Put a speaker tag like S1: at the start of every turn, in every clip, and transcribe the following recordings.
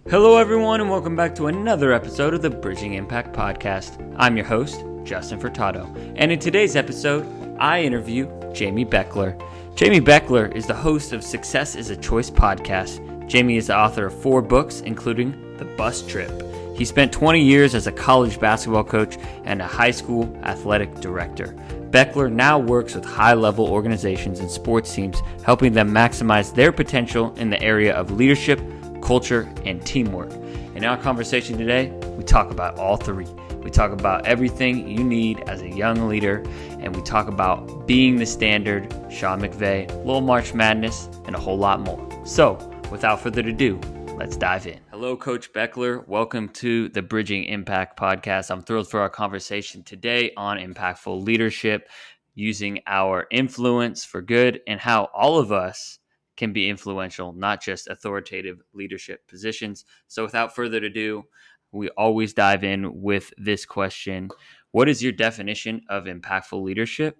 S1: Hello, everyone, and welcome back to another episode of the Bridging Impact Podcast. I'm your host, Justin Furtado, and in today's episode, I interview Jamie Bechler. Jamie Bechler is the host of Success is a Choice podcast. Jamie is the author of 4 books, including The Bus Trip. He spent 20 years as a college basketball coach and a high school athletic director. Bechler now works with high-level organizations and sports teams, helping them maximize their potential in the area of leadership, culture, and teamwork. In our conversation today, we talk about all 3. We talk about everything you need as a young leader, and we talk about being the standard, Sean McVay, little March Madness, and a whole lot more. So, without further ado, let's dive in. Hello, Coach Bechler. Welcome to the Bridging Impact Podcast. I'm thrilled for our conversation today on impactful leadership, using our influence for good, and how all of us can be influential, not just authoritative leadership positions. So without further ado, we always dive in with this question. What is your definition of impactful leadership?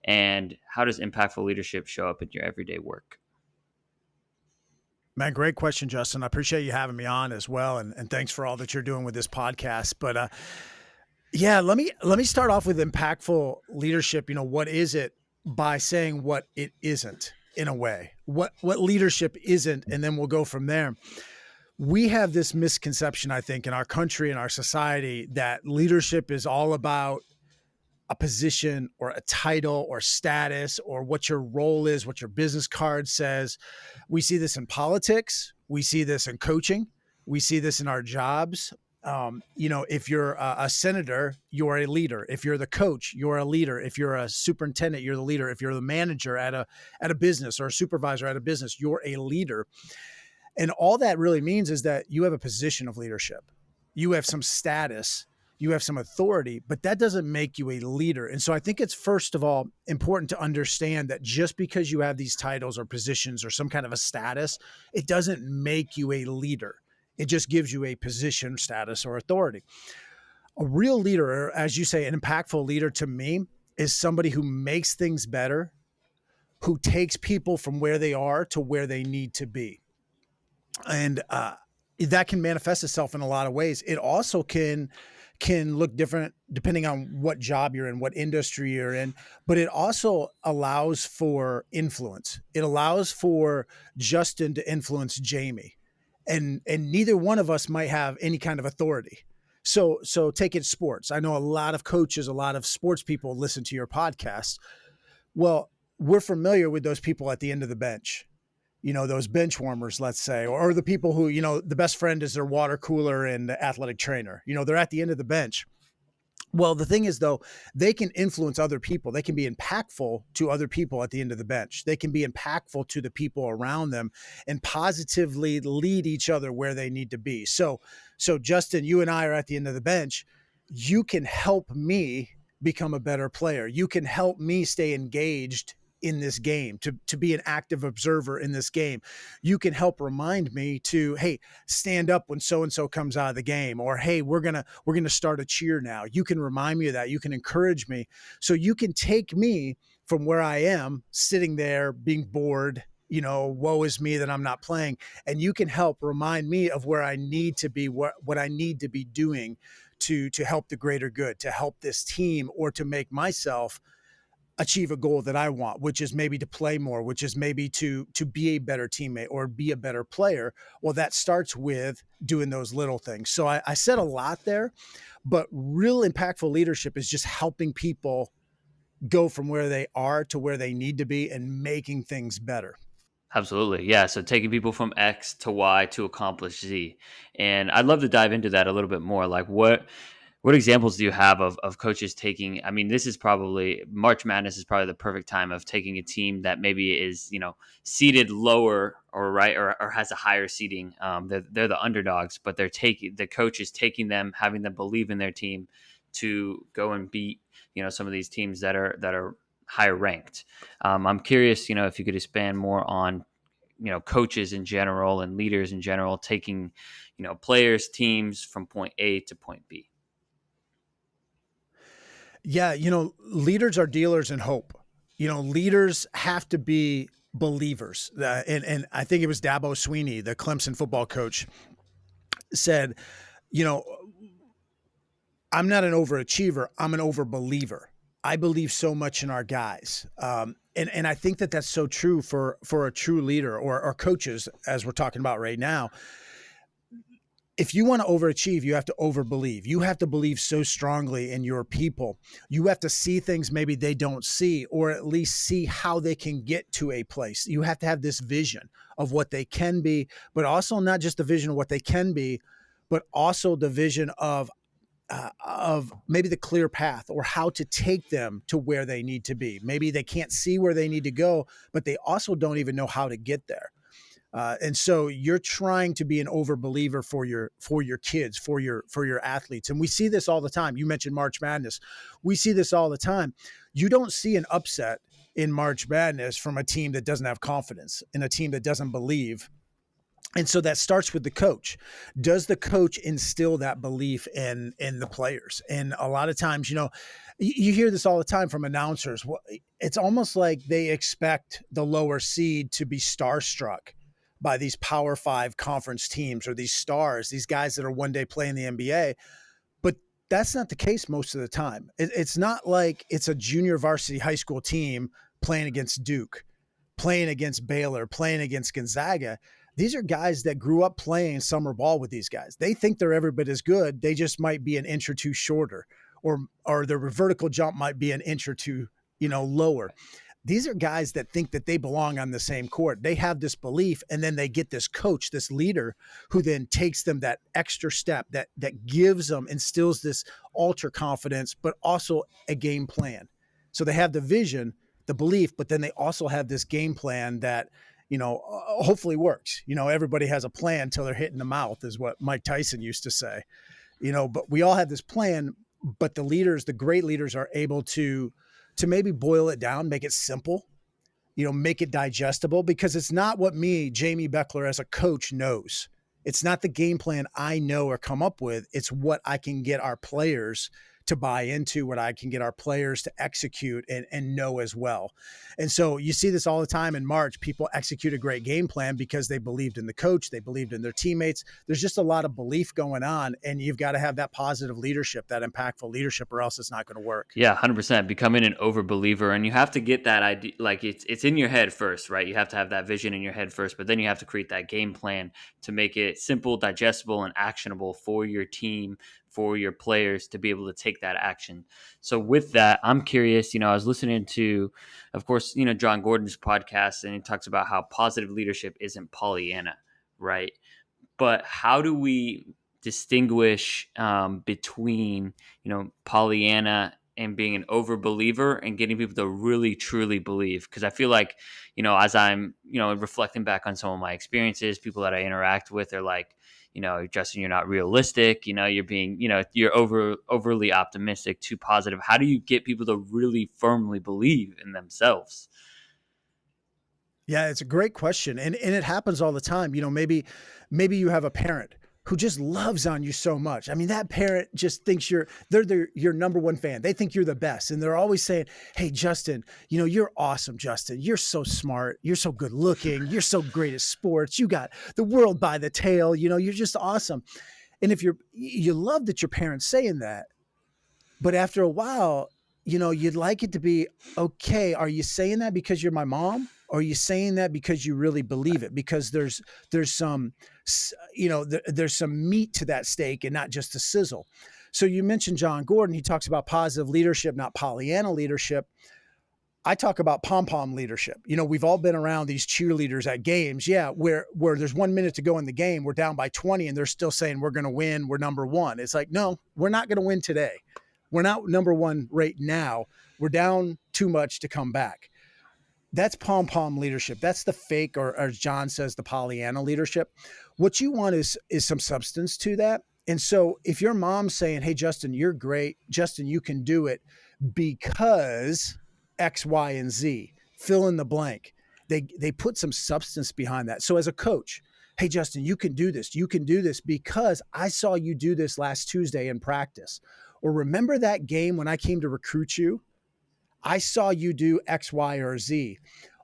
S1: And how does impactful leadership show up in your everyday work?
S2: Man, great question, Justin. I appreciate you having me on as well. And thanks for all that you're doing with this podcast. But let me start off with impactful leadership. What is it, by saying what it isn't, in a way, what leadership isn't, and then we'll go from there. We have this misconception, I think, in our country and our society that leadership is all about a position or a title or status or what your role is, what your business card says. We see this in politics. We see this in coaching. We see this in our jobs. If you're a senator, you're a leader. If you're the coach, you're a leader. If you're a superintendent, you're the leader. If you're the manager at a business or a supervisor at a business, you're a leader. And all that really means is that you have a position of leadership. You have some status, you have some authority, but that doesn't make you a leader. And so I think it's, first of all, important to understand that just because you have these titles or positions or some kind of a status, it doesn't make you a leader. It just gives you a position, status, or authority. A real leader, or as you say, an impactful leader to me, is somebody who makes things better, who takes people from where they are to where they need to be. And that can manifest itself in a lot of ways. It also can look different depending on what job you're in, what industry you're in, but it also allows for influence. It allows for Justin to influence Jamie. And neither one of us might have any kind of authority. So take it sports. I know a lot of coaches, a lot of sports people listen to your podcast. Well, we're familiar with those people at the end of the bench, those bench warmers, let's say, or the people who, the best friend is their water cooler and the athletic trainer. They're at the end of the bench. Well, the thing is, though, they can influence other people. They can be impactful to other people at the end of the bench. They can be impactful to the people around them and positively lead each other where they need to be. So Justin, you and I are at the end of the bench. You can help me become a better player. You can help me stay engaged in this game, to be an active observer in this game. You can help remind me to, hey, stand up when so-and-so comes out of the game, or, hey, we're going to start a cheer now. You can remind me of that. You can encourage me. So you can take me from where I am sitting there being bored, woe is me that I'm not playing. And you can help remind me of where I need to be, what I need to be doing to help the greater good, to help this team, or to make myself achieve a goal that I want, which is maybe to play more, which is maybe to be a better teammate or be a better player. Well, that starts with doing those little things. So I said a lot there, but real impactful leadership is just helping people go from where they are to where they need to be and making things better.
S1: Absolutely. Yeah. So taking people from X to Y to accomplish Z. And I'd love to dive into that a little bit more. Like what examples do you have of coaches taking, this is probably, March Madness is probably the perfect time of taking a team that maybe is, seated lower or has a higher seating. They're the underdogs, but the coach is taking them, having them believe in their team to go and beat, some of these teams that are higher ranked. I'm curious, if you could expand more on, coaches in general and leaders in general, taking, players, teams from point A to point B.
S2: Yeah, leaders are dealers in hope. Leaders have to be believers. And I think it was Dabo Swinney, the Clemson football coach, said, you know, I'm not an overachiever. I'm an overbeliever. I believe so much in our guys. And I think that that's so true for a true leader or coaches, as we're talking about right now. If you want to overachieve, you have to overbelieve. You have to believe so strongly in your people. You have to see things maybe they don't see, or at least see how they can get to a place. You have to have this vision of what they can be, but also not just the vision of what they can be, but also the vision of maybe the clear path or how to take them to where they need to be. Maybe they can't see where they need to go, but they also don't even know how to get there. And so you're trying to be an overbeliever for your kids, for your athletes. And we see this all the time. You mentioned March Madness. We see this all the time. You don't see an upset in March Madness from a team that doesn't have confidence, in a team that doesn't believe. And so that starts with the coach. Does the coach instill that belief in the players? And a lot of times, you hear this all the time from announcers. It's almost like they expect the lower seed to be starstruck by these Power 5 conference teams or these stars, these guys that are one day playing the NBA. But that's not the case most of the time. It's not like it's a junior varsity high school team playing against Duke, playing against Baylor, playing against Gonzaga. These are guys that grew up playing summer ball with these guys. They think they're every bit as good. They just might be an inch or two shorter, or their vertical jump might be an inch or two, lower. These are guys that think that they belong on the same court. They have this belief, and then they get this coach, this leader, who then takes them that extra step that gives them, instills this ultra confidence, but also a game plan. So they have the vision, the belief, but then they also have this game plan that, hopefully works. Everybody has a plan until they're hit in the mouth, is what Mike Tyson used to say. But we all have this plan, but the great leaders are able to maybe boil it down, make it simple, make it digestible, because it's not what me, Jamie Bechler, as a coach knows. It's not the game plan I know or come up with. It's what I can get our players to buy into, what I can get our players to execute and know as well. And so you see this all the time in March. People execute a great game plan because they believed in the coach, they believed in their teammates. There's just a lot of belief going on, and you've got to have that positive leadership, that impactful leadership, or else it's not going to work.
S1: Yeah, 100%. Becoming an overbeliever, and you have to get that idea, like it's in your head first, right? You have to have that vision in your head first, but then you have to create that game plan to make it simple, digestible, and actionable for your team, for your players to be able to take that action. So with that, I'm curious, I was listening to, of course, John Gordon's podcast, and he talks about how positive leadership isn't Pollyanna, right? But how do we distinguish between, Pollyanna and being an overbeliever and getting people to really truly believe? Because I feel like, as I'm, reflecting back on some of my experiences, people that I interact with are like, Justin, you're not realistic. You're being, you're overly optimistic, too positive. How do you get people to really firmly believe in themselves?
S2: Yeah, it's a great question. And it happens all the time. Maybe you have a parent who just loves on you so much. I mean, that parent just thinks they're your number one fan. They think you're the best. And they're always saying, "Hey, Justin, you're awesome, Justin. You're so smart. You're so good looking. You're so great at sports. You got the world by the tail. You're just awesome." And if you love that your parents saying that, but after a while, you'd like it to be, okay, are you saying that because you're my mom? Or are you saying that because you really believe it? Because there's some, there's some meat to that steak and not just the sizzle. So you mentioned John Gordon. He talks about positive leadership, not Pollyanna leadership. I talk about pom-pom leadership. We've all been around these cheerleaders at games. Yeah. Where there's 1 minute to go in the game, we're down by 20 and they're still saying we're going to win. We're number one. It's like, no, we're not going to win today. We're not number one right now. We're down too much to come back. That's pom-pom leadership. That's the fake, or as John says, the Pollyanna leadership. What you want is some substance to that. And so if your mom's saying, "Hey, Justin, you're great. Justin, you can do it because X, Y, and Z," fill in the blank. They put some substance behind that. So as a coach, "Hey, Justin, you can do this. You can do this because I saw you do this last Tuesday in practice." Or, "Remember that game when I came to recruit you? I saw you do X, Y, or Z."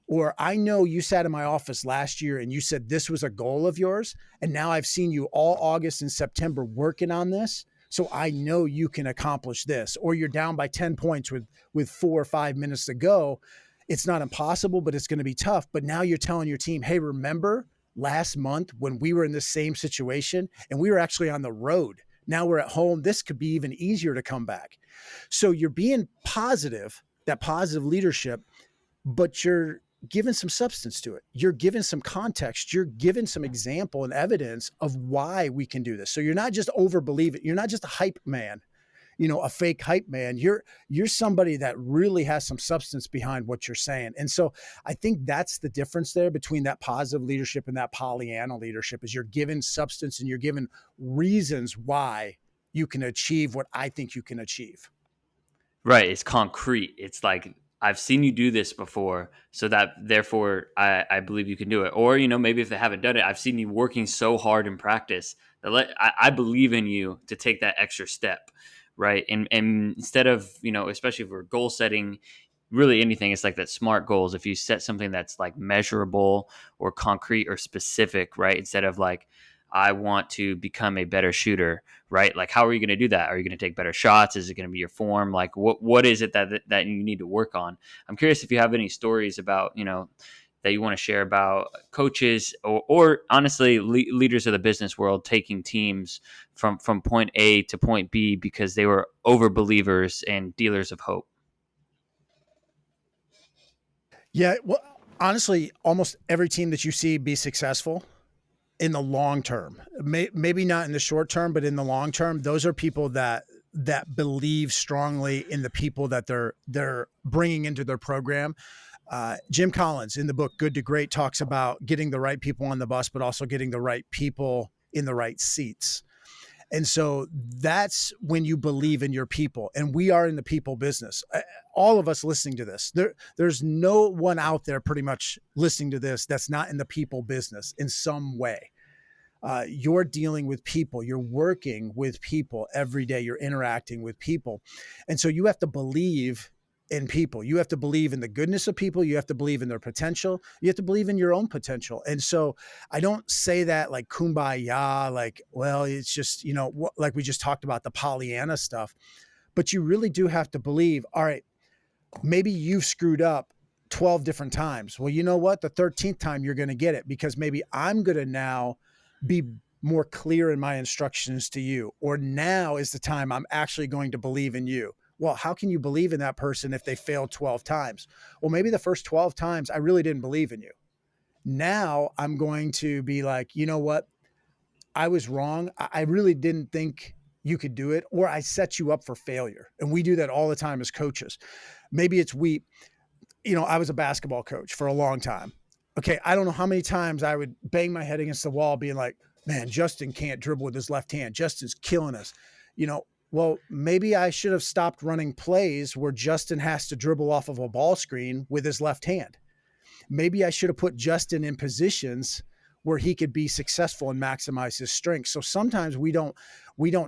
S2: Or I know you sat in my office last year and you said this was a goal of yours. And now I've seen you all August and September working on this. So I know you can accomplish this. Or you're down by 10 points with 4 or 5 minutes to go. It's not impossible, but it's going to be tough. But now you're telling your team, hey, remember last month when we were in the same situation and we were actually on the road? Now we're at home. This could be even easier to come back. So you're being positive, that positive leadership, but you're giving some substance to it. You're giving some context. You're giving some example and evidence of why we can do this. So you're not just over believing. You're not just a hype man, a fake hype man. You're somebody that really has some substance behind what you're saying. And so I think that's the difference there between that positive leadership and that Pollyanna leadership is you're giving substance and you're giving reasons why you can achieve what I think you can achieve.
S1: Right. It's concrete. It's like, I've seen you do this before, so that therefore I believe you can do it. Or, maybe if they haven't done it, I've seen you working so hard in practice that I believe in you to take that extra step. Right. And instead of, especially if we're goal setting, really anything, it's like that SMART goals. If you set something that's like measurable or concrete or specific, right? Instead of like, I want to become a better shooter, right? Like, how are you going to do that? Are you going to take better shots? Is it going to be your form? Like, what is it that you need to work on? I'm curious if you have any stories about, that you want to share about coaches or honestly leaders of the business world taking teams from point A to point B because they were over believers and dealers of hope.
S2: Yeah. Well, honestly, almost every team that you see be successful in the long term, maybe not in the short term, but in the long term, those are people that believe strongly in the people that they're bringing into their program. Jim Collins in the book Good to Great talks about getting the right people on the bus, but also getting the right people in the right seats. And so that's when you believe in your people. And we are in the people business. All of us listening to this, there's no one out there pretty much listening to this that's not in the people business in some way. You're dealing with people. You're working with people every day. You're interacting with people. And so you have to believe in people. You have to believe in the goodness of people. You have to believe in their potential. You have to believe in your own potential. And so I don't say that like kumbaya, like, well, it's just, like we just talked about the Pollyanna stuff, but you really do have to believe, all right, maybe you've screwed up 12 different times. Well, you know what? The 13th time you're going to get it because maybe I'm going to now be more clear in my instructions to you, or now is the time I'm actually going to believe in you. Well, how can you believe in that person if they failed 12 times? Well, maybe the first 12 times I really didn't believe in you. Now I'm going to be like, you know what? I was wrong. I really didn't think you could do it, or I set you up for failure. And we do that all the time as coaches. Maybe it's I was a basketball coach for a long time. Okay, I don't know how many times I would bang my head against the wall being like, man, Justin can't dribble with his left hand. Justin's killing us. Well, maybe I should have stopped running plays where Justin has to dribble off of a ball screen with his left hand. Maybe I should have put Justin in positions where he could be successful and maximize his strengths. So sometimes we don't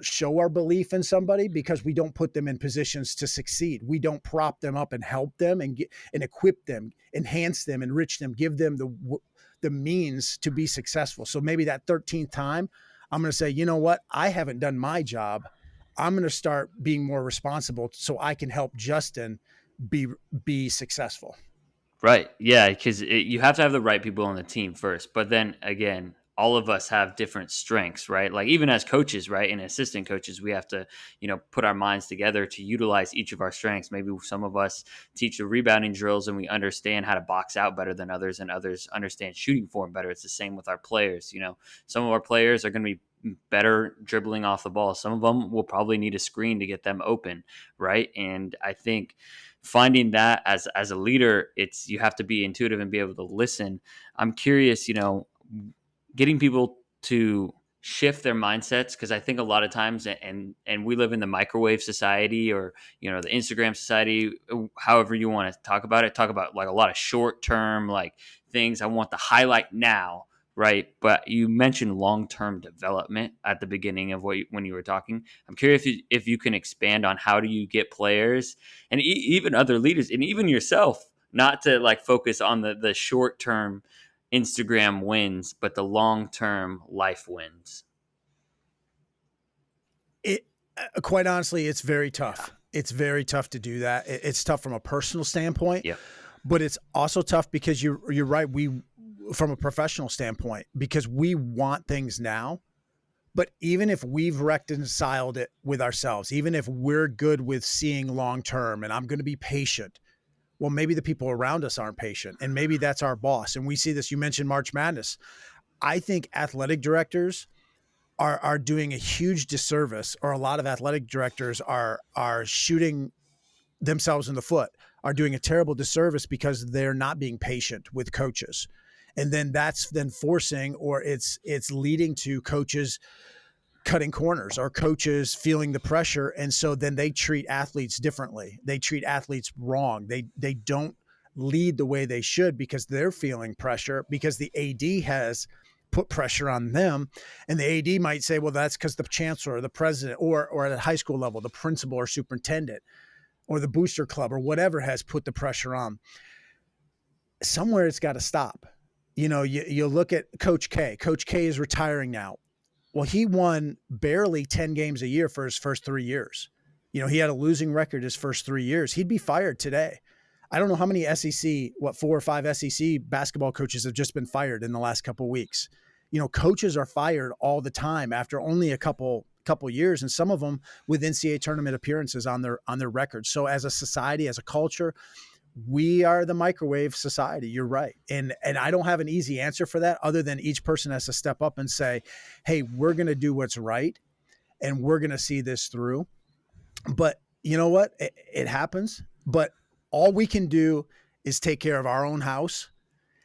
S2: show our belief in somebody because we don't put them in positions to succeed. We don't prop them up and help them and equip them, enhance them, enrich them, give them the means to be successful. So maybe that 13th time, I'm going to say, you know what? I haven't done my job. I'm going to start being more responsible so I can help Justin be successful.
S1: Right. Yeah. Because you have to have the right people on the team first. But then again, all of us have different strengths, right? Like even as coaches, right? And assistant coaches, we have to, put our minds together to utilize each of our strengths. Maybe some of us teach the rebounding drills and we understand how to box out better than others, and others understand shooting form better. It's the same with our players. Some of our players are going to be better dribbling off the ball. Some of them will probably need a screen to get them open, right? And I think finding that as a leader, you have to be intuitive and be able to listen. I'm curious, getting people to shift their mindsets, because I think a lot of times, and we live in the microwave society, or the Instagram society, however you want to talk about like a lot of short term like things. I want the highlight now, right? But you mentioned long-term development at the beginning of when you were talking. I'm curious if you can expand on how do you get players and even other leaders and even yourself not to like focus on the short term Instagram wins, but the long term life wins.
S2: It quite honestly, it's very
S1: Yeah.
S2: tough. It's very tough to do that. It's tough from a personal standpoint,
S1: Yep.
S2: but it's also tough because you're right. From a professional standpoint, because we want things now. But even if we've reconciled it with ourselves, even if we're good with seeing long term, and I'm going to be patient, well, maybe the people around us aren't patient, and maybe that's our boss. And we see this. You mentioned March Madness. I think athletic directors are doing a huge disservice, or a lot of athletic directors are shooting themselves in the foot, are doing a terrible disservice because they're not being patient with coaches. And then that's then forcing, or it's leading to coaches cutting corners or coaches feeling the pressure. And so then they treat athletes differently. They treat athletes wrong. They don't lead the way they should because they're feeling pressure, because the AD has put pressure on them. And the AD might say, well, that's because the chancellor or the president, or at a high school level, the principal or superintendent or the booster club or whatever has put the pressure on. Somewhere it's got to stop. You look at Coach K. Coach K is retiring now. Well, he won barely 10 games a year for his first 3 years. He had a losing record his first 3 years. He'd be fired today. I don't know how many SEC, 4 or 5 SEC basketball coaches have just been fired in the last couple of weeks. Coaches are fired all the time after only a couple years, and some of them with NCAA tournament appearances on their records. So as a society, as a culture, we are the microwave society. You're right. And I don't have an easy answer for that, other than each person has to step up and say, hey, we're going to do what's right, and we're going to see this through. But you know what? It happens. But all we can do is take care of our own house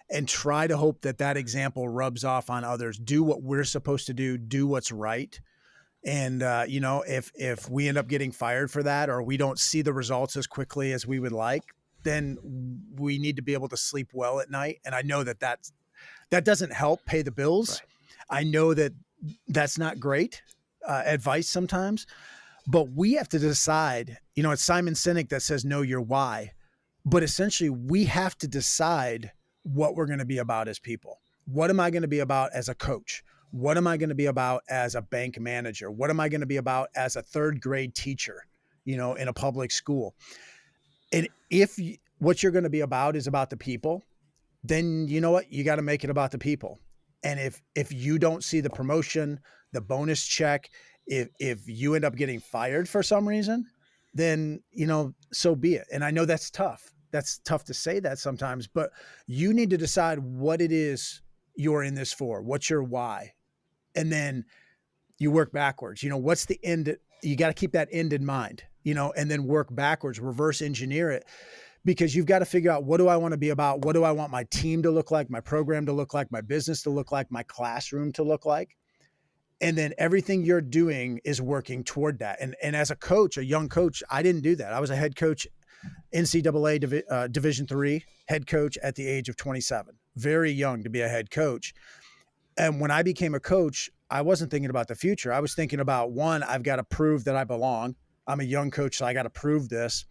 S2: and try to hope that example rubs off on others. Do what we're supposed to do what's right. And, if we end up getting fired for that, or we don't see the results as quickly as we would like, then we need to be able to sleep well at night. And I know that doesn't help pay the bills. Right. I know that that's not great advice sometimes, but we have to decide. It's Simon Sinek that says, know your why. But essentially, we have to decide what we're going to be about as people. What am I going to be about as a coach? What am I going to be about as a bank manager? What am I going to be about as a third grade teacher, in a public school? And if what you're going to be about is about the people, then you know what? You got to make it about the people. And if you don't see the promotion, the bonus check, if you end up getting fired for some reason, then, so be it. And I know that's tough. That's tough to say that sometimes, but you need to decide what it is you're in this for. What's your why? And then you work backwards. What's the end? You got to keep that end in mind, and then work backwards, reverse engineer it, because you've got to figure out, what do I want to be about? What do I want my team to look like, my program to look like, my business to look like, my classroom to look like? And then everything you're doing is working toward that. And as a coach, a young coach, I didn't do that. I was a head coach, NCAA Division III head coach at the age of 27, very young to be a head coach. And when I became a coach, I wasn't thinking about the future. I was thinking about, one, I've got to prove that I belong. I'm a young coach, so I got to prove this.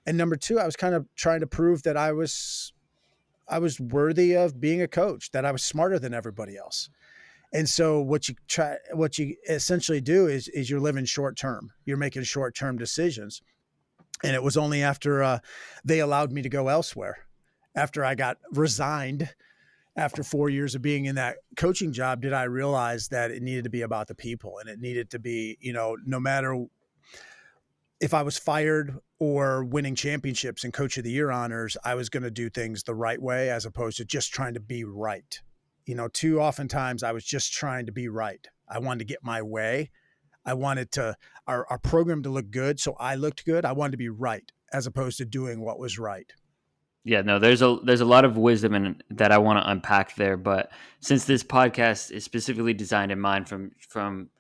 S2: And number two, I was kind of trying to prove that I was worthy of being a coach, that I was smarter than everybody else. And so what you essentially do is you're living short term. You're making short term decisions. And it was only after they allowed me to go elsewhere, after I got resigned after 4 years of being in that coaching job, did I realize that it needed to be about the people, and it needed to be, no matter if I was fired or winning championships and coach of the year honors, I was going to do things the right way, as opposed to just trying to be right. Too oftentimes I was just trying to be right. I wanted to get my way. I wanted our program to look good, so I looked good. I wanted to be right, as opposed to doing what was right.
S1: Yeah, no, there's a lot of wisdom that I want to unpack there. But since this podcast is specifically designed in mind from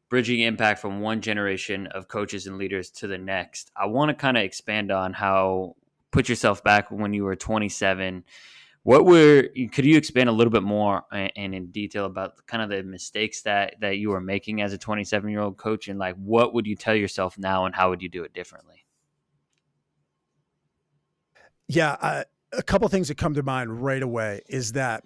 S1: bridging impact from one generation of coaches and leaders to the next, I want to kind of expand on how, put yourself back when you were 27. Could you expand a little bit more and in detail about kind of the mistakes that you were making as a 27-year-old coach, and like, what would you tell yourself now, and how would you do it differently?
S2: Yeah. a couple things that come to mind right away is that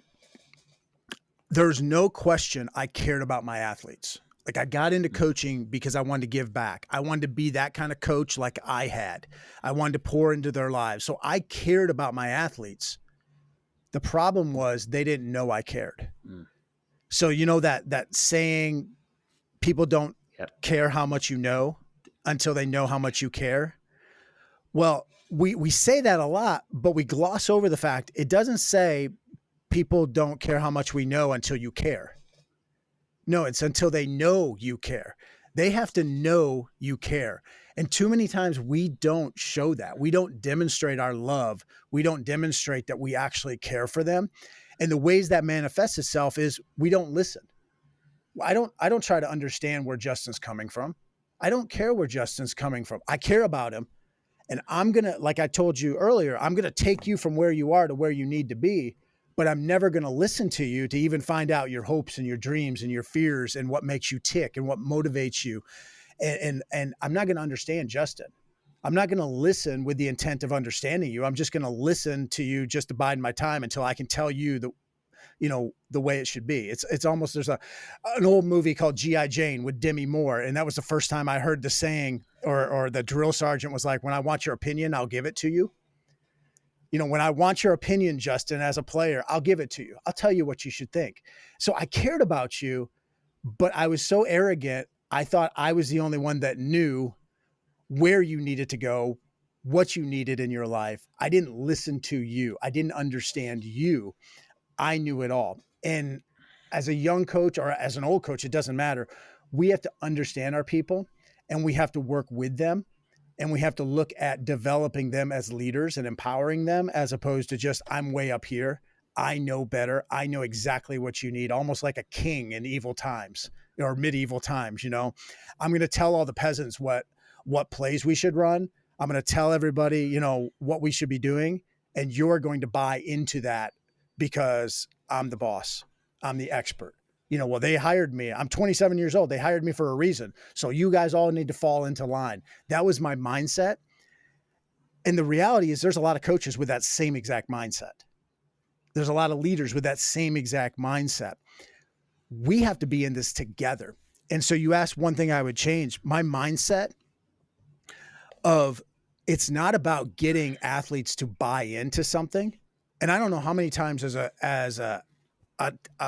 S2: there's no question I cared about my athletes. Like I got into coaching because I wanted to give back. I wanted to be that kind of coach like I had. I wanted to pour into their lives. So I cared about my athletes. The problem was they didn't know I cared. Mm. So you know that saying, people don't care how much you know until they know how much you care. Well, we say that a lot, but we gloss over the fact it doesn't say people don't care how much we know until you care. No, it's until they know you care. They have to know you care. And too many times we don't show that. We don't demonstrate our love. We don't demonstrate that we actually care for them. And the ways that manifests itself is we don't listen. I don't try to understand where Justin's coming from. I don't care where Justin's coming from. I care about him. And I'm going to, like I told you earlier, I'm going to take you from where you are to where you need to be, but I'm never going to listen to you to even find out your hopes and your dreams and your fears and what makes you tick and what motivates you. And I'm not going to understand Justin. I'm not going to listen with the intent of understanding you. I'm just going to listen to you just to bide my time until I can tell you the way it should be. It's almost, there's an old movie called G.I. Jane with Demi Moore. And that was the first time I heard the saying, or the drill sergeant was like, when I want your opinion, I'll give it to you. When I want your opinion, Justin, as a player, I'll give it to you. I'll tell you what you should think. So I cared about you, but I was so arrogant. I thought I was the only one that knew where you needed to go, what you needed in your life. I didn't listen to you. I didn't understand you. I knew it all. And as a young coach or as an old coach, it doesn't matter. We have to understand our people and we have to work with them. And we have to look at developing them as leaders and empowering them as opposed to just, I'm way up here. I know better. I know exactly what you need, almost like a king in evil times or medieval times. I'm going to tell all the peasants what plays we should run. I'm going to tell everybody, what we should be doing. And you're going to buy into that because I'm the boss. I'm the expert. Well, they hired me. I'm 27 years old. They hired me for a reason. So you guys all need to fall into line. That was my mindset. And the reality is there's a lot of coaches with that same exact mindset. There's a lot of leaders with that same exact mindset. We have to be in this together. And so you asked one thing I would change. My mindset of it's not about getting athletes to buy into something. And I don't know how many times as a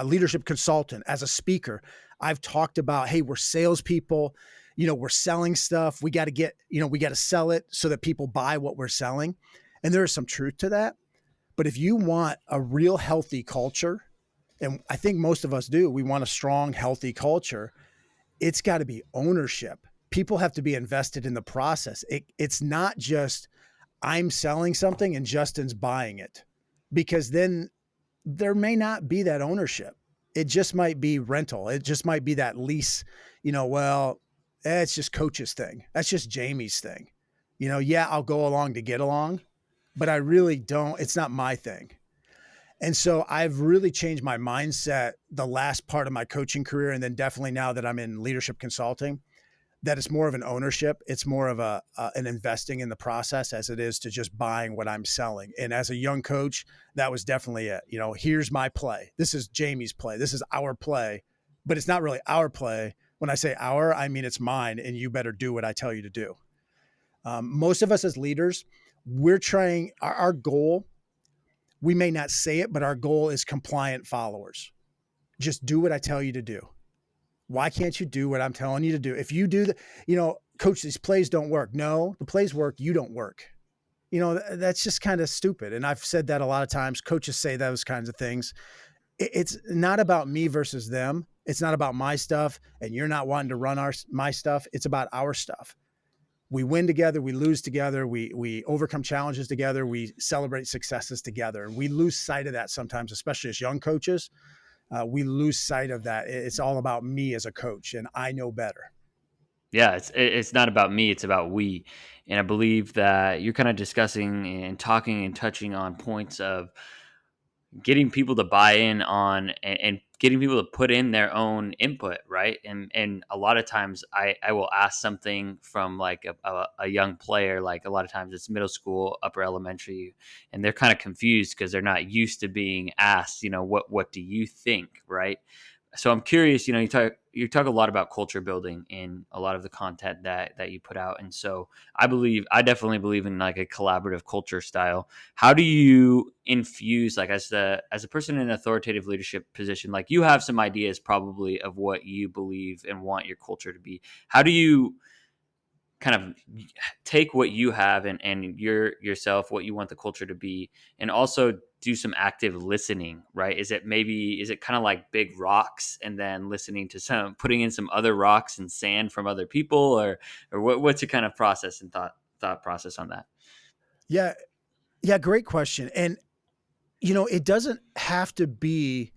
S2: leadership consultant, as a speaker, I've talked about, hey, we're salespeople, we're selling stuff. We got to sell it so that people buy what we're selling. And there is some truth to that. But if you want a real healthy culture, and I think most of us do, we want a strong, healthy culture, it's got to be ownership. People have to be invested in the process. It's not just I'm selling something and Justin's buying it, because then there may not be that ownership. It just might be rental. It just might be that lease, it's just coach's thing. That's just Jamie's thing. Yeah, I'll go along to get along, but I really don't, it's not my thing. And so I've really changed my mindset the last part of my coaching career. And then definitely now that I'm in leadership consulting, that it's more of an ownership. It's more of an investing in the process as it is to just buying what I'm selling. And as a young coach, that was definitely it. Here's my play. This is Jamie's play. This is our play, but it's not really our play. When I say our, I mean, it's mine and you better do what I tell you to do. Most of us as leaders, we're trying our goal. We may not say it, but our goal is compliant followers. Just do what I tell you to do. Why can't you do what I'm telling you to do? If you do coach, these plays don't work. No, the plays work. You don't work. That's just kind of stupid. And I've said that a lot of times. Coaches say those kinds of things. It's not about me versus them. It's not about my stuff. And you're not wanting to run my stuff. It's about our stuff. We win together. We lose together. We overcome challenges together. We celebrate successes together. And we lose sight of that sometimes, especially as young coaches. We lose sight of that. It's all about me as a coach, and I know better.
S1: Yeah, it's not about me, it's about we. And I believe that you're kind of discussing and talking and touching on points of getting people to buy in on and getting people to put in their own input, right? And a lot of times I will ask something from like a young player, like a lot of times it's middle school, upper elementary, and they're kind of confused because they're not used to being asked, what do you think, right? So I'm curious, you talk a lot about culture building in a lot of the content that you put out. And so I definitely believe in like a collaborative culture style. How do you infuse, like, as a person in an authoritative leadership position, like you have some ideas probably of what you believe and want your culture to be. How do you kind of take what you have and yourself, what you want the culture to be, and also do some active listening, right? Is it kind of like big rocks and then listening to putting in some other rocks and sand from other people, or what's your kind of process and thought process on that?
S2: Yeah. Yeah. Great question. And, it doesn't have to be,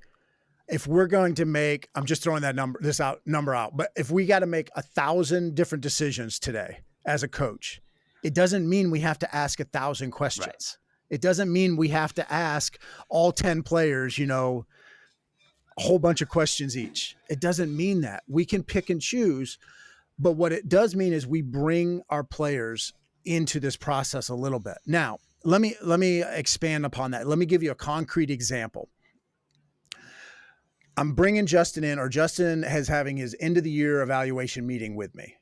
S2: if we're going to make, I'm just throwing that number out, but if we got to make 1,000 different decisions today as a coach, it doesn't mean we have to ask 1,000 questions.
S1: Right.
S2: It doesn't mean we have to ask all 10 players, a whole bunch of questions each. It doesn't mean that. We can pick and choose, but what it does mean is we bring our players into this process a little bit. Now, let me expand upon that. Let me give you a concrete example. I'm bringing Justin in, or Justin is having his end of the year evaluation meeting with me,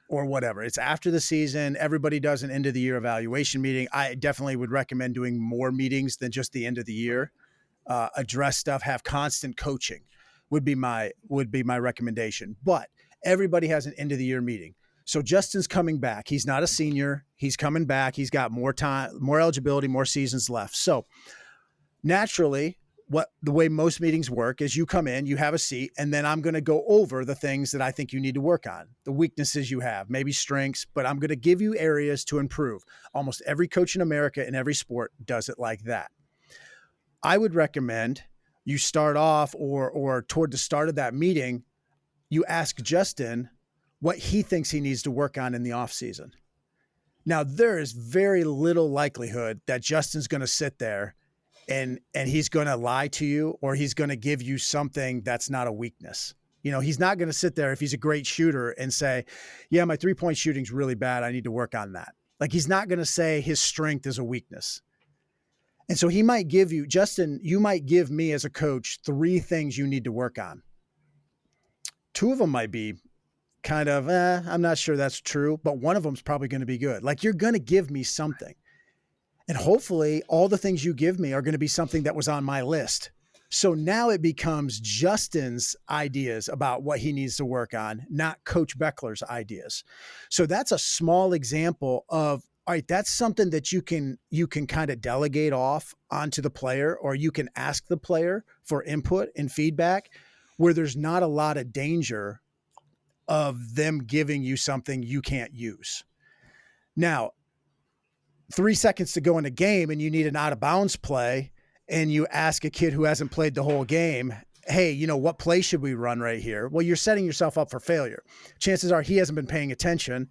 S2: or whatever. It's after the season. Everybody does an end of the year evaluation meeting. I definitely would recommend doing more meetings than just the end of the year. Address stuff, have constant coaching would be my recommendation. But everybody has an end of the year meeting. So Justin's coming back. He's not a senior. He's coming back. He's got more time, more eligibility, more seasons left. So naturally, the way most meetings work is you come in, you have a seat, and then I'm going to go over the things that I think you need to work on, the weaknesses you have, maybe strengths, but I'm going to give you areas to improve. Almost every coach in America in every sport does it like that. I would recommend you start off or toward the start of that meeting, you ask Justin what he thinks he needs to work on in the off season. Now, there is very little likelihood that Justin's going to sit there and he's going to lie to you, or he's going to give you something that's not a weakness. He's not going to sit there if he's a great shooter and say, yeah, my 3-point shooting's really bad. I need to work on that. Like, he's not going to say his strength is a weakness. And so he might give you, Justin, you might give me as a coach 3 things you need to work on. 2 of them might be kind of, I'm not sure that's true, but one of them is probably going to be good. Like, you're going to give me something. And hopefully all the things you give me are going to be something that was on my list. So now it becomes Justin's ideas about what he needs to work on, not Coach Bechler's ideas. So that's a small example of, all right, that's something that you can kind of delegate off onto the player, or you can ask the player for input and feedback where there's not a lot of danger of them giving you something you can't use. Now, 3 seconds to go in a game and you need an out of bounds play, and you ask a kid who hasn't played the whole game, hey, what play should we run right here? Well, you're setting yourself up for failure. Chances are he hasn't been paying attention.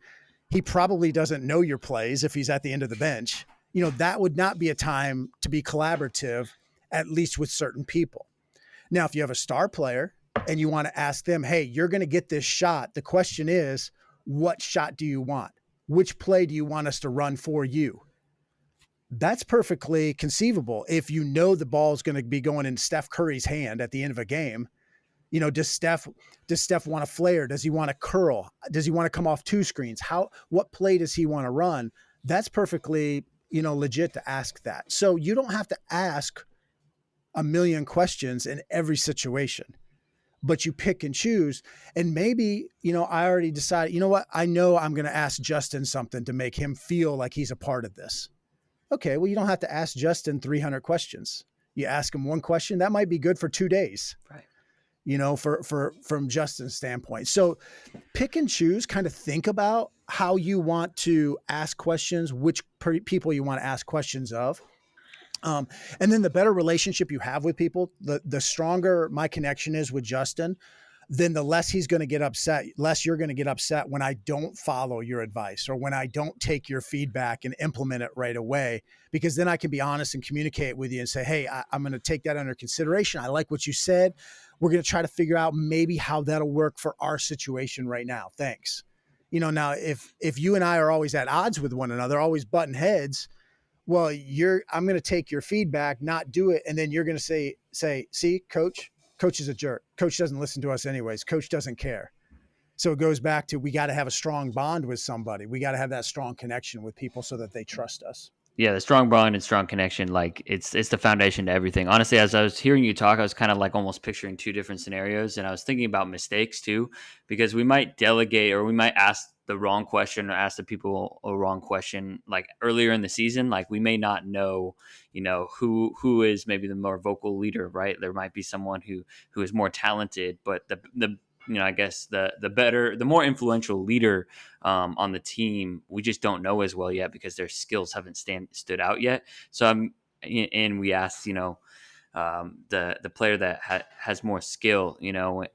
S2: He probably doesn't know your plays if he's at the end of the bench. That would not be a time to be collaborative, at least with certain people. Now, if you have a star player and you want to ask them, hey, you're going to get this shot. The question is, what shot do you want? Which play do you want us to run for you? That's perfectly conceivable. If the ball is going to be going in Steph Curry's hand at the end of a game, does Steph want to flare? Does he want to curl? Does he want to come off 2 screens? What play does he want to run? That's perfectly, legit to ask that. So you don't have to ask a million questions in every situation, but you pick and choose. And maybe, I already decided, what? I know I'm going to ask Justin something to make him feel like he's a part of this. Okay, well, you don't have to ask Justin 300 questions. You ask him 1 question, that might be good for 2 days.
S1: Right.
S2: From Justin's standpoint. So pick and choose, kind of think about how you want to ask questions, which people you want to ask questions of. And then the better relationship you have with people, the stronger my connection is with Justin, then the less he's going to get upset, less you're going to get upset when I don't follow your advice or when I don't take your feedback and implement it right away, because then I can be honest and communicate with you and say, hey, I'm going to take that under consideration. I like what you said. We're going to try to figure out maybe how that'll work for our situation right now. Thanks. Now if you and I are always at odds with one another, always butting heads, well, I'm going to take your feedback, not do it. And then you're going to say, see, coach is a jerk. Coach doesn't listen to us anyways. Coach doesn't care. So it goes back to, we got to have a strong bond with somebody. We got to have that strong connection with people so that they trust us.
S1: Yeah, the strong bond and strong connection, like it's the foundation to everything. Honestly, as I was hearing you talk, I was kind of like almost picturing two different scenarios, and I was thinking about mistakes too, because we might delegate or we might ask the wrong question or ask the people a wrong question like earlier in the season. Like we may not know, who is maybe the more vocal leader, right? There might be someone who is more talented, but the I guess the more influential leader on the team, we just don't know as well yet because their skills haven't stood out yet. So and we asked, the player that has more skill,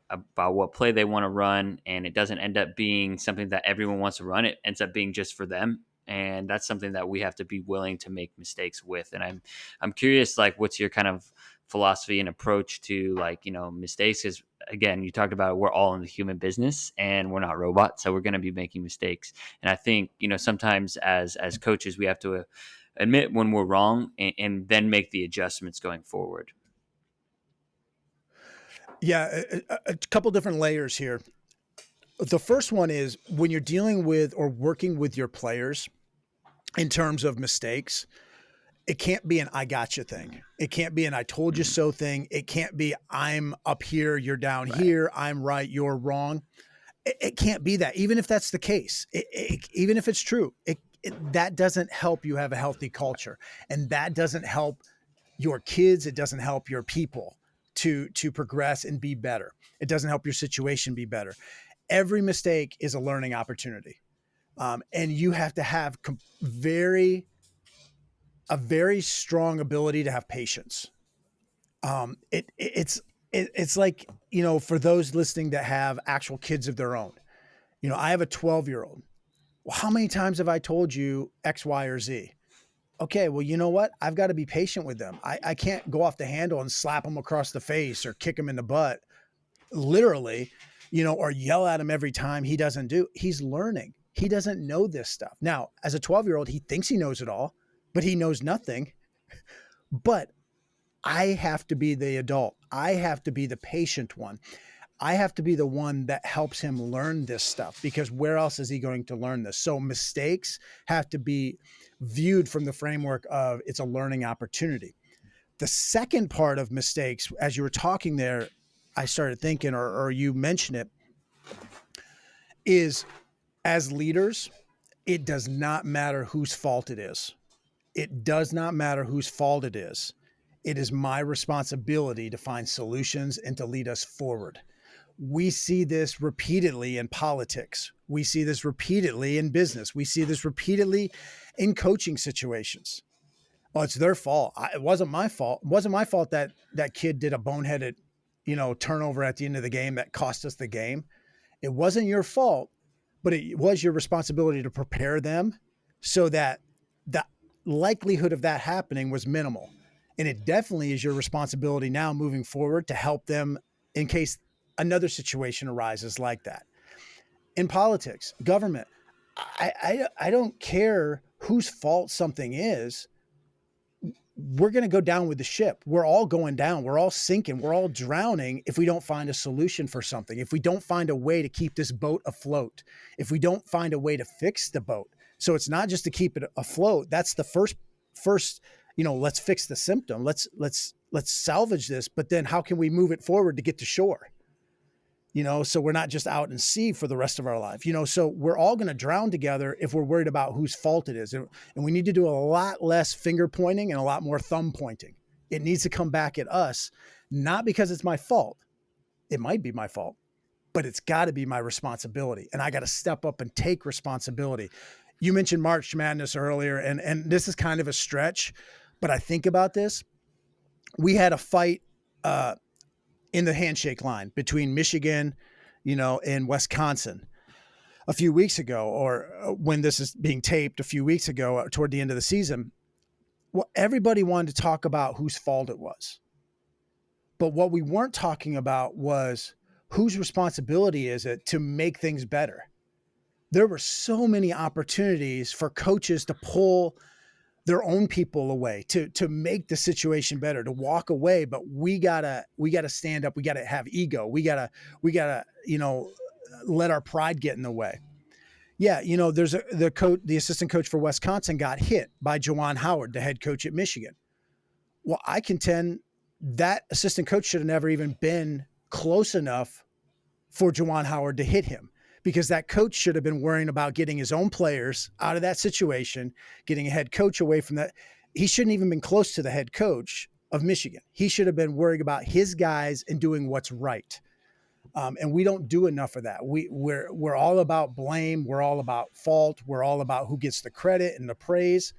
S1: about what play they want to run, and it doesn't end up being something that everyone wants to run. It ends up being just for them. And that's something that we have to be willing to make mistakes with. And I'm curious, like, what's your kind of philosophy and approach to mistakes? Is, again, you talked about it, we're all in the human business and we're not robots, so we're going to be making mistakes. And I think sometimes as coaches we have to admit when we're wrong and then make the adjustments going forward.
S2: Yeah, a couple different layers here. The first one is when you're dealing with or working with your players in terms of mistakes, it can't be an I gotcha thing. It can't be an I told you so thing. It can't be I'm up here, you're down here, I'm right, you're wrong. It can't be that, even if that's the case. Even if it's true, that doesn't help you have a healthy culture. And that doesn't help your kids. It doesn't help your people to progress and be better. It doesn't help your situation be better. Every mistake is a learning opportunity. And you have to have a very strong ability to have patience. It's like, for those listening that have actual kids of their own, I have a 12-year-old. Well, how many times have I told you X, Y, or Z? Okay, well, you know what? I've got to be patient with them. I can't go off the handle and slap them across the face or kick them in the butt, literally, or yell at him every time he doesn't do. He's learning. He doesn't know this stuff. Now, as a 12-year-old, he thinks he knows it all, but he knows nothing. But I have to be the adult. I have to be the patient one. I have to be the one that helps him learn this stuff, because where else is he going to learn this? So mistakes have to be viewed from the framework of it's a learning opportunity. The second part of mistakes, as you were talking there, I started thinking, or you mentioned it, is as leaders, it does not matter whose fault it is. It does not matter whose fault it is. It is my responsibility to find solutions and to lead us forward. We see this repeatedly in politics. We see this repeatedly in business. We see this repeatedly in coaching situations. Well, it's their fault. It wasn't my fault. It wasn't my fault that that kid did a boneheaded, turnover at the end of the game that cost us the game. It wasn't your fault, but it was your responsibility to prepare them so that the likelihood of that happening was minimal. And it definitely is your responsibility now moving forward to help them in case another situation arises like that. In politics, government, I don't care whose fault something is. We're going to go down with the ship. We're all going down. We're all sinking. We're all drowning if we don't find a solution for something. If we don't find a way to keep this boat afloat, if we don't find a way to fix the boat. So it's not just to keep it afloat. That's the first, let's fix the symptom. Let's salvage this. But then how can we move it forward to get to shore? So we're not just out in sea for the rest of our life, so we're all going to drown together if we're worried about whose fault it is. And we need to do a lot less finger pointing and a lot more thumb pointing. It needs to come back at us, not because it's my fault. It might be my fault, but it's got to be my responsibility. And I got to step up and take responsibility. You mentioned March Madness earlier, and this is kind of a stretch, but I think about this. We had a fight, in the handshake line between Michigan, and Wisconsin a few weeks ago, or when this is being taped a few weeks ago, toward the end of the season. Well, everybody wanted to talk about whose fault it was. But what we weren't talking about was whose responsibility is it to make things better. There were so many opportunities for coaches to pull their own people away, to make the situation better, to walk away. But we gotta stand up. We gotta have ego. We gotta let our pride get in the way. Yeah, there's the assistant coach for Wisconsin got hit by Juwan Howard, the head coach at Michigan. Well, I contend that assistant coach should have never even been close enough for Juwan Howard to hit him, because that coach should have been worrying about getting his own players out of that situation, getting a head coach away from that. He shouldn't even been close to the head coach of Michigan. He should have been worrying about his guys and doing what's right. And we don't do enough of that. We're all about blame. We're all about fault. We're all about who gets the credit and the praise.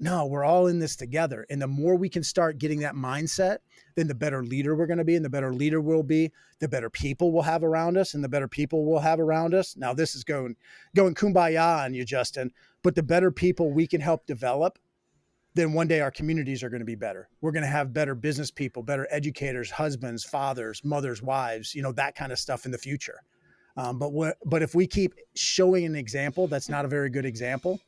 S2: No, we're all in this together. And the more we can start getting that mindset, then the better leader we're going to be. And the better leader we'll be, the better people we'll have around us, and the better people we'll have around us. Now, this is going kumbaya on you, Justin, but the better people we can help develop, then one day our communities are going to be better. We're going to have better business people, better educators, husbands, fathers, mothers, wives, that kind of stuff in the future. But if we keep showing an example that's not a very good example,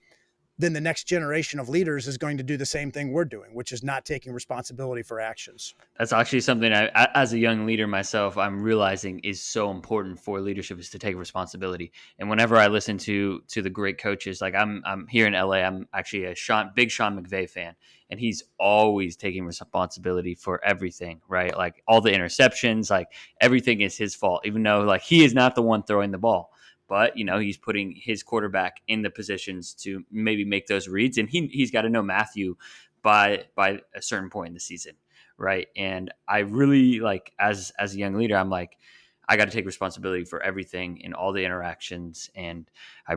S2: then the next generation of leaders is going to do the same thing we're doing, which is not taking responsibility for actions.
S1: That's actually something I, as a young leader myself, I'm realizing is so important for leadership, is to take responsibility. And whenever I listen to the great coaches, like I'm here in LA, I'm actually a big Sean McVay fan, and he's always taking responsibility for everything, right? Like all the interceptions, like everything is his fault, even though like he is not the one throwing the ball. But, he's putting his quarterback in the positions to maybe make those reads. And he's got to know Matthew by a certain point in the season, right? And I really, like, as a young leader, I'm like, I got to take responsibility for everything in all the interactions. And I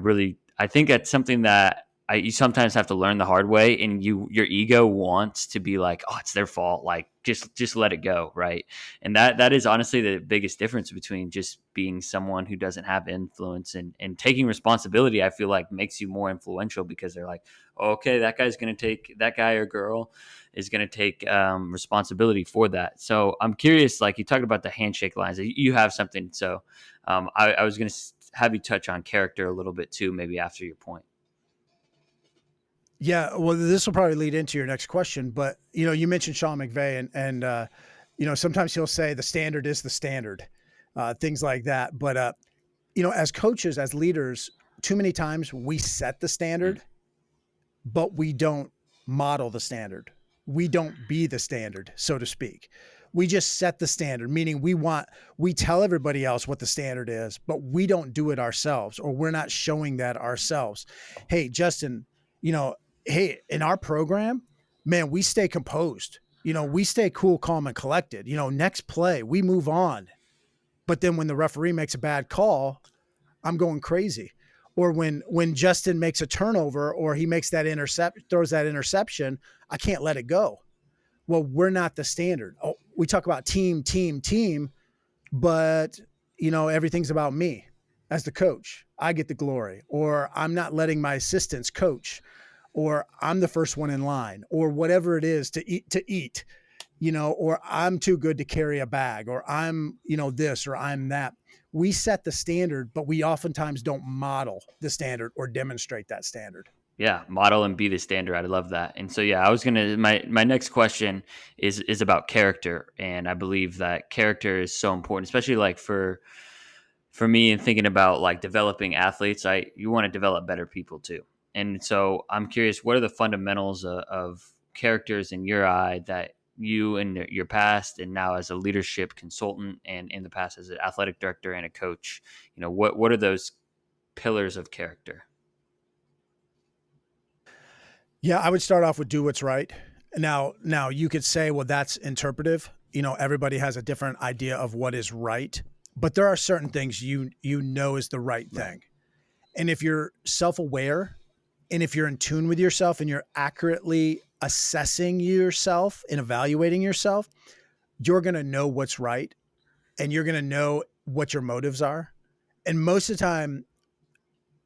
S1: think that's something that you sometimes have to learn the hard way, and your ego wants to be like, oh, it's their fault. Like, just let it go. Right. And that is honestly the biggest difference between just being someone who doesn't have influence and taking responsibility. I feel like makes you more influential, because they're like, oh, okay, that guy or girl is going to take responsibility for that. So I'm curious, like you talked about the handshake lines, you have something. So I was going to have you touch on character a little bit too, maybe after your point.
S2: Yeah, well, this will probably lead into your next question, but you mentioned Sean McVay, and sometimes he'll say the standard is the standard, things like that. But as coaches, as leaders, too many times we set the standard, but we don't model the standard. We don't be the standard, so to speak. We just set the standard, meaning we tell everybody else what the standard is, but we don't do it ourselves, or we're not showing that ourselves. Hey, Justin, hey, in our program, man, we stay composed. We stay cool, calm, and collected. Next play, we move on. But then when the referee makes a bad call, I'm going crazy. Or when Justin makes a turnover, or he makes that throws that interception, I can't let it go. Well, we're not the standard. Oh, we talk about team, but everything's about me as the coach. I get the glory, or I'm not letting my assistants coach, or I'm the first one in line, or whatever it is to eat, or I'm too good to carry a bag, or I'm, this, or I'm that. We set the standard, but we oftentimes don't model the standard or demonstrate that standard.
S1: Yeah, model and be the standard. I love that. And so, yeah, I was gonna. My next question is about character, and I believe that character is so important, especially like for me and thinking about like developing athletes. You want to develop better people too. And so, I'm curious, what are the fundamentals of characters in your eye that you in your past and now as a leadership consultant and in the past as an athletic director and a coach, what are those pillars of character?
S2: Yeah, I would start off with do what's right. Now you could say, well, that's interpretive. Everybody has a different idea of what is right, but there are certain things is the right thing. And if you're self-aware, and if you're in tune with yourself, and you're accurately assessing yourself and evaluating yourself, you're going to know what's right, and you're going to know what your motives are. And most of the time,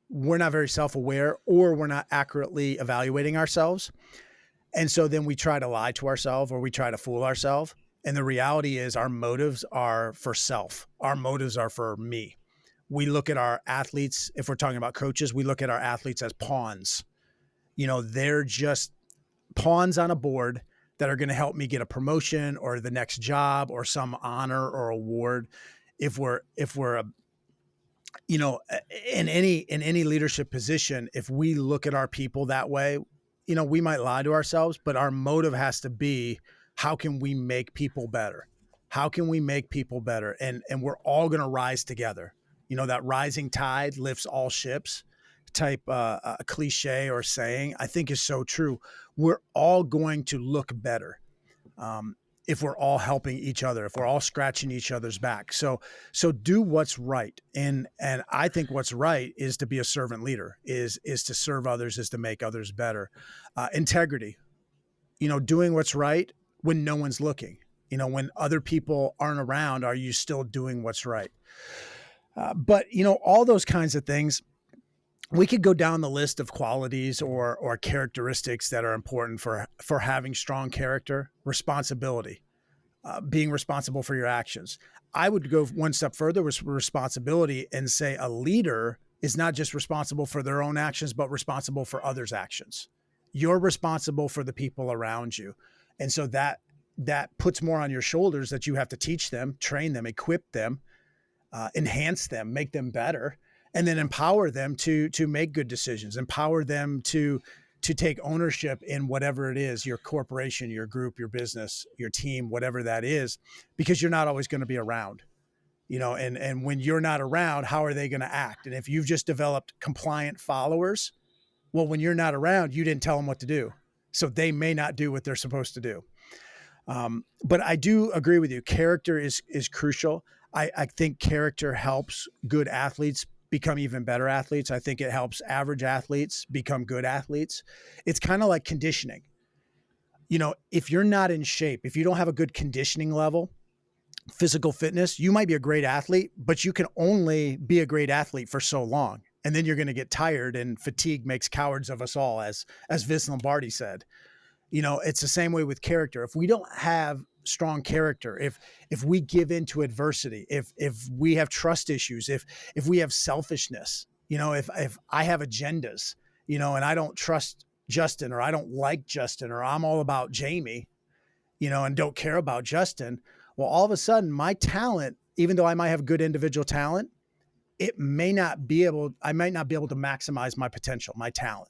S2: we're not very self-aware, or we're not accurately evaluating ourselves. And so then we try to lie to ourselves, or we try to fool ourselves. And the reality is our motives are for self. Our motives are for me. We look at our athletes, if we're talking about coaches, we look at our athletes as pawns. They're just pawns on a board that are going to help me get a promotion or the next job or some honor or award. If we're in any leadership position, if we look at our people that way, we might lie to ourselves, but our motive has to be, how can we make people better? How can we make people better? And we're all going to rise together. That rising tide lifts all ships type a cliche or saying, I think is so true. We're all going to look better. If we're all helping each other, if we're all scratching each other's back. So do what's right. And I think what's right is to be a servant leader, is to serve others, is to make others better. Integrity, doing what's right when no one's looking, when other people aren't around, are you still doing what's right? But all those kinds of things, we could go down the list of qualities or characteristics that are important for having strong character. Responsibility, being responsible for your actions. I would go one step further with responsibility and say a leader is not just responsible for their own actions, but responsible for others' actions. You're responsible for the people around you. And so that puts more on your shoulders, that you have to teach them, train them, equip them, enhance them, make them better, and then empower them to make good decisions, empower them to take ownership in whatever it is, your corporation, your group, your business, your team, whatever that is, because you're not always going to be around, and when you're not around, how are they going to act? And if you've just developed compliant followers, well, when you're not around, you didn't tell them what to do. So they may not do what they're supposed to do. But I do agree with you. Character is crucial. I think character helps good athletes become even better athletes. I think it helps average athletes become good athletes. It's kind of like conditioning. If you're not in shape, if you don't have a good conditioning level, physical fitness, you might be a great athlete, but you can only be a great athlete for so long. And then you're going to get tired, and fatigue makes cowards of us all, as Vince Lombardi said. It's the same way with character. If we don't have strong character, if we give into adversity, if we have trust issues, if we have selfishness, if I have agendas, and I don't trust Justin, or I don't like Justin, or I'm all about Jamie, and don't care about Justin, well, all of a sudden my talent, even though I might have good individual talent, I might not be able to maximize my potential, my talent,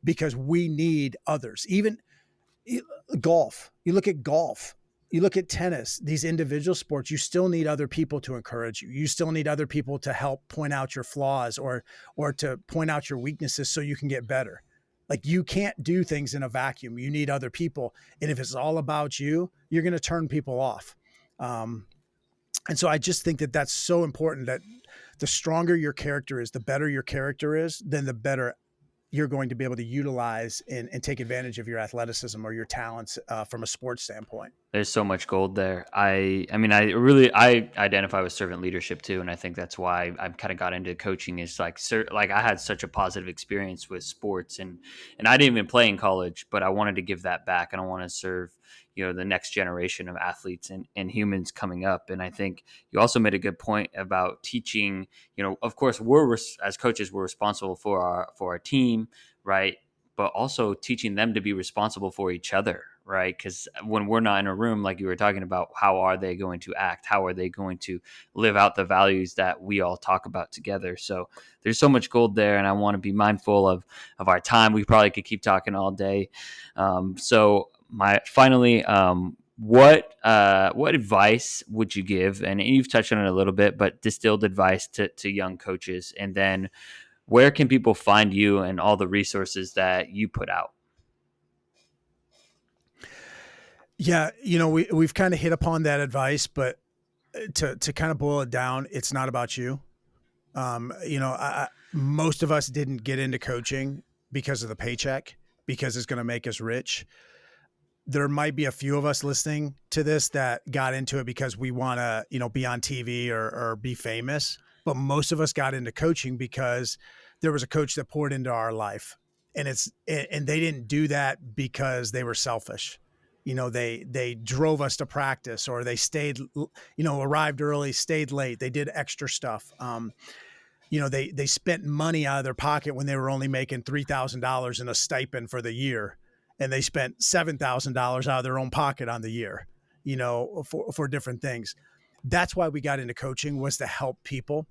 S2: because we need others. Even golf, you look at tennis, these individual sports, you still need other people to encourage you. You still need other people to help point out your flaws or to point out your weaknesses so you can get better. Like, you can't do things in a vacuum. You need other people. And if it's all about you, you're going to turn people off. And so I just think that that's so important, that the stronger your character is, the better your character is, then the better you're going to be able to utilize and take advantage of your athleticism or your talents from a sports standpoint.
S1: There's so much gold there. I identify with servant leadership too, and I think that's why I've kind of got into coaching. Is like I had such a positive experience with sports, and I didn't even play in college, but I wanted to give that back, and I want to serve the next generation of athletes and humans coming up. And I think you also made a good point about teaching. Of course, as coaches, we're responsible for our team, right? But also teaching them to be responsible for each other, right? Because when we're not in a room, like you were talking about, how are they going to act? How are they going to live out the values that we all talk about together? So there's so much gold there, and I want to be mindful of our time. We probably could keep talking all day. What advice would you give? And you've touched on it a little bit, but distilled advice to young coaches. And then where can people find you and all the resources that you put out?
S2: Yeah, we've kind of hit upon that advice, but to kind of boil it down, it's not about you. Most of us didn't get into coaching because of the paycheck, because it's going to make us rich. there might be a few of us listening to this that got into it because we want to, be on TV or be famous. But most of us got into coaching because there was a coach that poured into our life, and they didn't do that because they were selfish. They drove us to practice, or they stayed, arrived early, stayed late. They did extra stuff. They spent money out of their pocket when they were only making $3,000 in a stipend for the year. And they spent $7,000 out of their own pocket on the year, for different things. That's why we got into coaching, was to help people.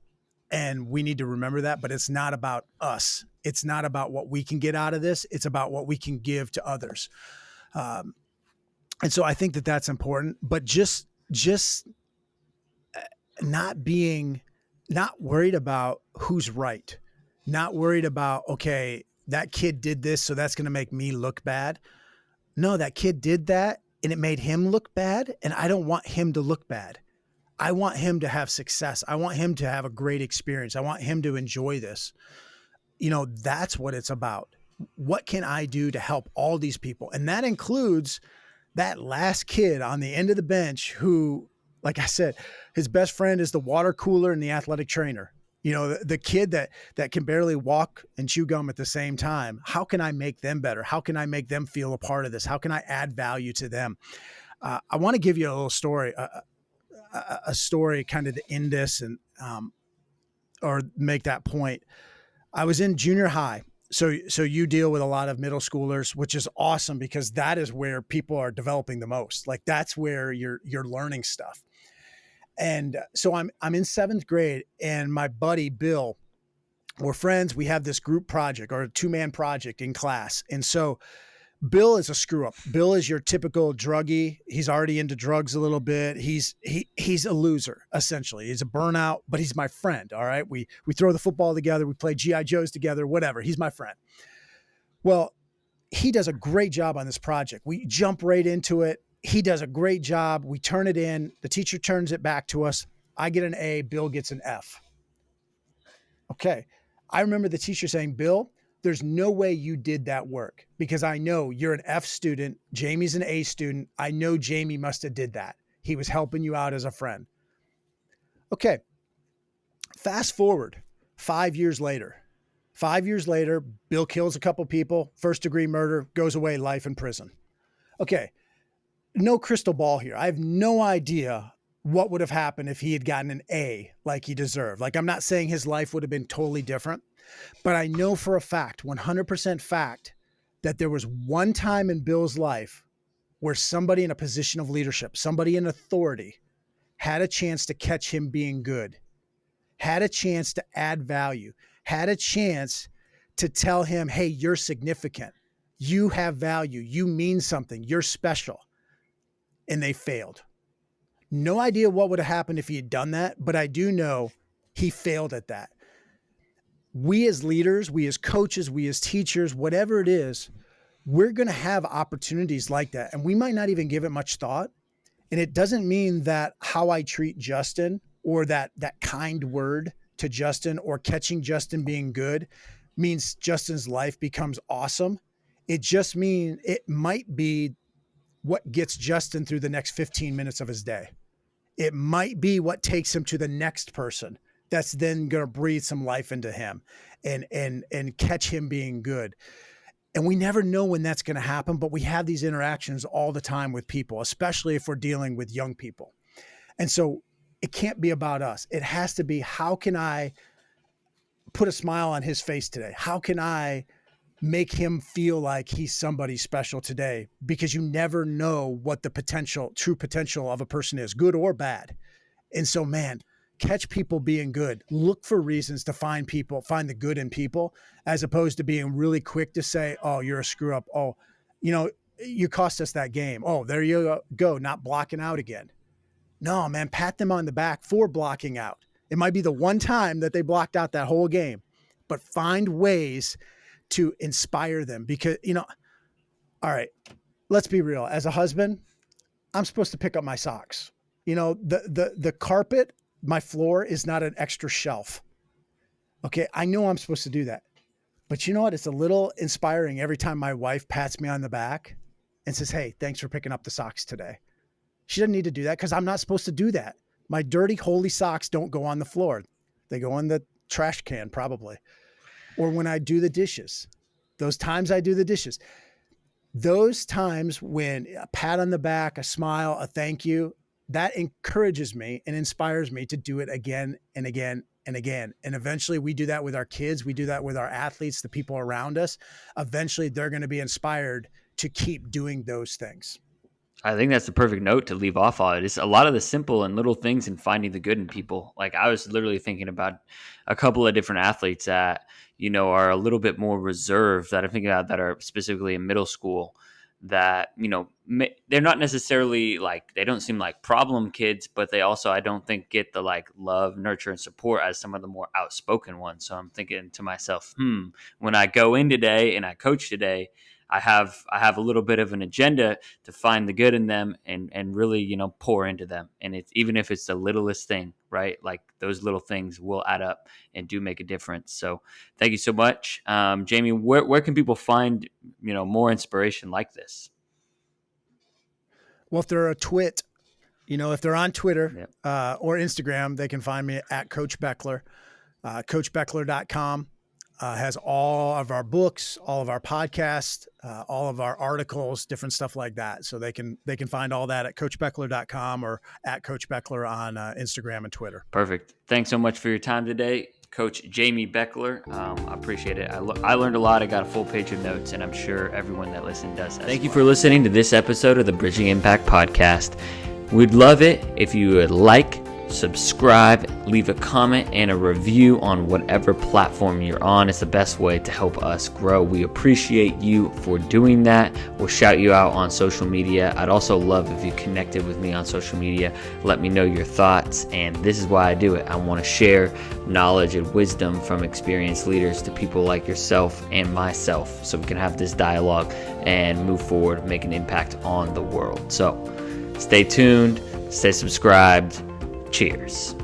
S2: And we need to remember that, but it's not about us. It's not about what we can get out of this. It's about what we can give to others. And so I think that that's important, but just not worried about who's right, not worried about, okay, that kid did this, so that's going to make me look bad. No, that kid did that and it made him look bad. And I don't want him to look bad. I want him to have success. I want him to have a great experience. I want him to enjoy this. That's what it's about. What can I do to help all these people? And that includes that last kid on the end of the bench who, like I said, his best friend is the water cooler and the athletic trainer. The kid that can barely walk and chew gum at the same time. How can I make them better? How can I make them feel a part of this? How can I add value to them? I want to give you a little story, a story kind of to end this and, or make that point. I was in junior high. So you deal with a lot of middle schoolers, which is awesome because that is where people are developing the most. Like that's where you're learning stuff. And so I'm in 7th grade, and my buddy Bill, we're friends. We have this group project, or a 2-man project in class. And so Bill is a screw up. Bill is your typical druggie. He's already into drugs a little bit. He's a loser, essentially. He's a burnout, but he's my friend. All right. We throw the football together. We play GI Joes together, whatever. He's my friend. Well, he does a great job on this project. We jump right into it. He does a great job. We turn it in. The teacher turns it back to us. I get an A. Bill gets an F. Okay. I remember the teacher saying, Bill, there's no way you did that work, because I know you're an F student. Jamie's an A student. I know Jamie must have did that. He was helping you out as a friend. Okay. Fast forward 5 years later. 5 years later, Bill kills a couple people, 1st-degree murder, goes away, life in prison. Okay. No crystal ball here. I have no idea what would have happened if he had gotten an A like he deserved. Like, I'm not saying his life would have been totally different, but I know for a fact, 100% fact, that there was one time in Bill's life where somebody in a position of leadership, somebody in authority, had a chance to catch him being good, had a chance to add value, had a chance to tell him, hey, you're significant. You have value. You mean something. You're special. And they failed. No idea what would have happened if he had done that, but I do know he failed at that. We as leaders, we as coaches, we as teachers, whatever it is, we're going to have opportunities like that. And we might not even give it much thought. And it doesn't mean that how I treat Justin, or that kind word to Justin, or catching Justin being good, means Justin's life becomes awesome. It just means it might be what gets Justin through the next 15 minutes of his day. It might be what takes him to the next person that's then going to breathe some life into him and catch him being good. And we never know when that's going to happen, but we have these interactions all the time with people, especially if we're dealing with young people. And so it can't be about us. It has to be, how can I put a smile on his face today? How can I make him feel like he's somebody special today? Because you never know what the true potential of a person is, good or bad. And so, man, catch people being good. Look for reasons to find the good in people, as opposed to being really quick to say, oh, you're a screw up. Oh, you cost us that game. Oh, there you go. Not blocking out again. No, man, pat them on the back for blocking out. It might be the one time that they blocked out that whole game, but find ways to inspire them, because, all right, let's be real. As a husband, I'm supposed to pick up my socks. The carpet, my floor, is not an extra shelf. Okay. I know I'm supposed to do that, but you know what? It's a little inspiring every time my wife pats me on the back and says, hey, thanks for picking up the socks today. She doesn't need to do that because I'm not supposed to do that. My dirty, holy socks don't go on the floor. They go in the trash can probably. Or when I do the dishes, those times I do the dishes, those times when a pat on the back, a smile, a thank you, that encourages me and inspires me to do it again and again and again. And eventually we do that with our kids. We do that with our athletes, the people around us. Eventually they're going to be inspired to keep doing those things.
S1: I think that's the perfect note to leave off on. It's a lot of the simple and little things and finding the good in people. Like I was literally thinking about a couple of different athletes that, are a little bit more reserved that I'm thinking about that are specifically in middle school that, they're not necessarily like, they don't seem like problem kids, but they also, I don't think get the like love, nurture, and support as some of the more outspoken ones. So I'm thinking to myself, when I go in today and I coach today, I have a little bit of an agenda to find the good in them and really, pour into them. And it's even if it's the littlest thing, right? Like those little things will add up and do make a difference. So thank you so much. Jamie, where can people find, more inspiration like this?
S2: Well, if they're a twit, if they're on Twitter or Instagram, they can find me at Coach Bechler, coachbechler.com. Has all of our books, all of our podcasts, all of our articles, different stuff like that. So they can find all that at coachbechler.com or at Coach Bechler on Instagram and Twitter.
S1: Perfect. Thanks so much for your time today, Coach Jamie Bechler. I appreciate it. I learned a lot. I got a full page of notes, and I'm sure everyone that listened does. Thank you for listening to this episode of the Bridging Impact Podcast. We'd love it if you would subscribe, leave a comment and a review on whatever platform you're on. It's the best way to help us grow. We appreciate you for doing that. We'll shout you out on social media. I'd also love if you connected with me on social media. Let me know your thoughts. And this is why I do it. I want to share knowledge and wisdom from experienced leaders to people like yourself and myself, so we can have this dialogue and move forward, make an impact on the world. So stay tuned, stay subscribed. Cheers.